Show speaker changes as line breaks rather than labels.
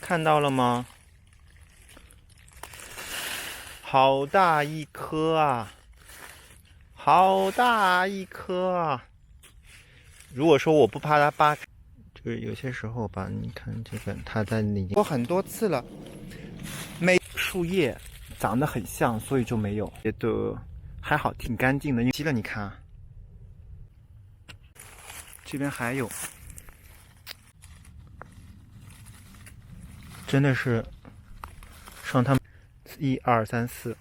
看到了吗？好大一颗啊！好大一颗啊！如果说我不怕它扒，就是有些时候吧，你看这个它在里面，我很多次了，没树叶长得很像，所以就没有。觉得还好，挺干净的。因为积了，你看啊，这边还有，真的是上它们1、2、3、4。